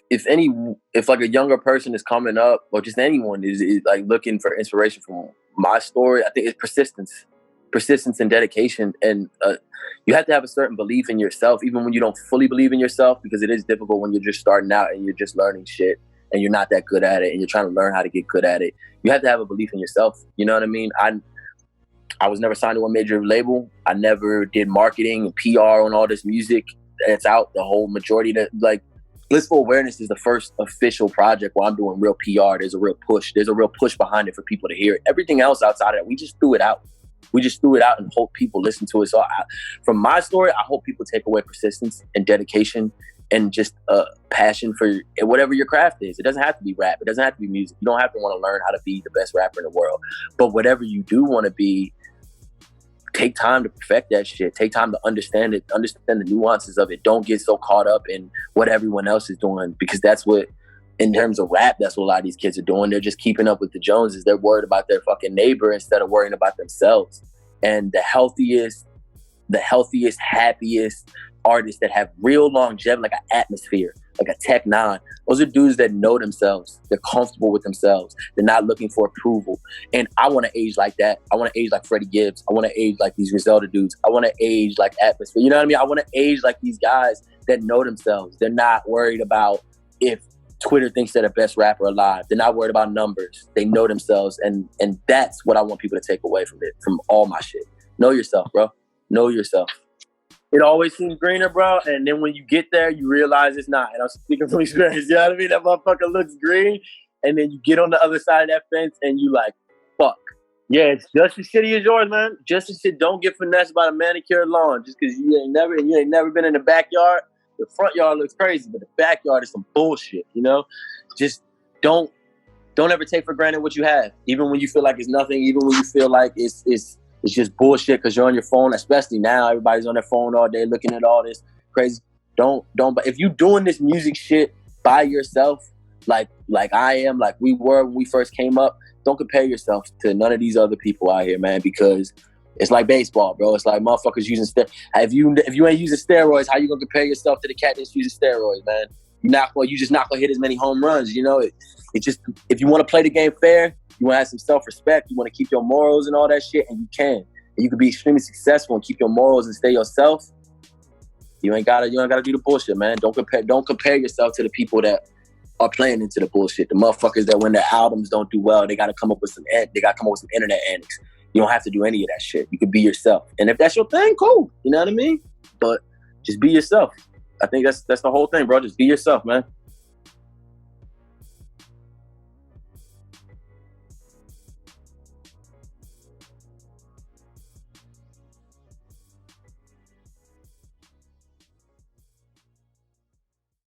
if like a younger person is coming up, or just anyone is like looking for inspiration from my story, I think it's persistence and dedication. And you have to have a certain belief in yourself, even when you don't fully believe in yourself, because it is difficult when you're just starting out and you're just learning shit and you're not that good at it and you're trying to learn how to get good at it. You have to have a belief in yourself. You know what I mean? I was never signed to a major label. I never did marketing and PR on all this music that's out. The whole majority that, like, Blissful Awareness is the first official project where I'm doing real PR. There's a real push. There's a real push behind it for people to hear it. Everything else outside of that, we just threw it out. We just threw it out and hope people listen to it. So from my story, I hope people take away persistence and dedication and just passion for whatever your craft is. It doesn't have to be rap. It doesn't have to be music. You don't have to want to learn how to be the best rapper in the world. But whatever you do want to be, take time to perfect that shit. Take time to understand it, understand the nuances of it. Don't get so caught up in what everyone else is doing, because that's what, in terms of rap, that's what a lot of these kids are doing. They're just keeping up with the Joneses. They're worried about their fucking neighbor instead of worrying about themselves. And the healthiest, happiest artists that have real longevity, like an Atmosphere, like a K.A.A.N, those are dudes that know themselves. They're comfortable with themselves. They're not looking for approval. And I want to age like that. I want to age like Freddie Gibbs. I want to age like these Griselda dudes. I want to age like Atmosphere. You know what I mean? I want to age like these guys that know themselves. They're not worried about if Twitter thinks they're the best rapper alive. They're not worried about numbers. They know themselves. And that's what I want people to take away from it, from all my shit. Know yourself, bro. Know yourself. It always seems greener, bro. And then when you get there, you realize it's not. And I'm speaking from experience. You know what I mean? That motherfucker looks green. And then you get on the other side of that fence and you like, fuck. Yeah, it's just as shitty as yours, man. Just as shit. Don't get finessed by the manicured lawn just because you ain't never been in the backyard. The front yard looks crazy, but the backyard is some bullshit, you know? Just don't ever take for granted what you have. Even when you feel like it's nothing, even when you feel like it's just bullshit because you're on your phone, especially now. Everybody's on their phone all day looking at all this crazy. But if you doing this music shit by yourself, like I am, like we were when we first came up, don't compare yourself to none of these other people out here, man, because it's like baseball, bro. It's like motherfuckers using if you ain't using steroids, how you gonna compare yourself to the cat that's using steroids, man? You just not gonna hit as many home runs, you know? It just, if you want to play the game fair, you want to have some self-respect, you want to keep your morals and all that shit, and you can. And you can be extremely successful and keep your morals and stay yourself. You ain't gotta do the bullshit, man. Don't compare yourself to the people that are playing into the bullshit. The motherfuckers that when their albums don't do well, they gotta come up with some internet antics. You don't have to do any of that shit. You can be yourself. And if that's your thing, cool. You know what I mean? But just be yourself. I think that's the whole thing, bro. Just be yourself, man.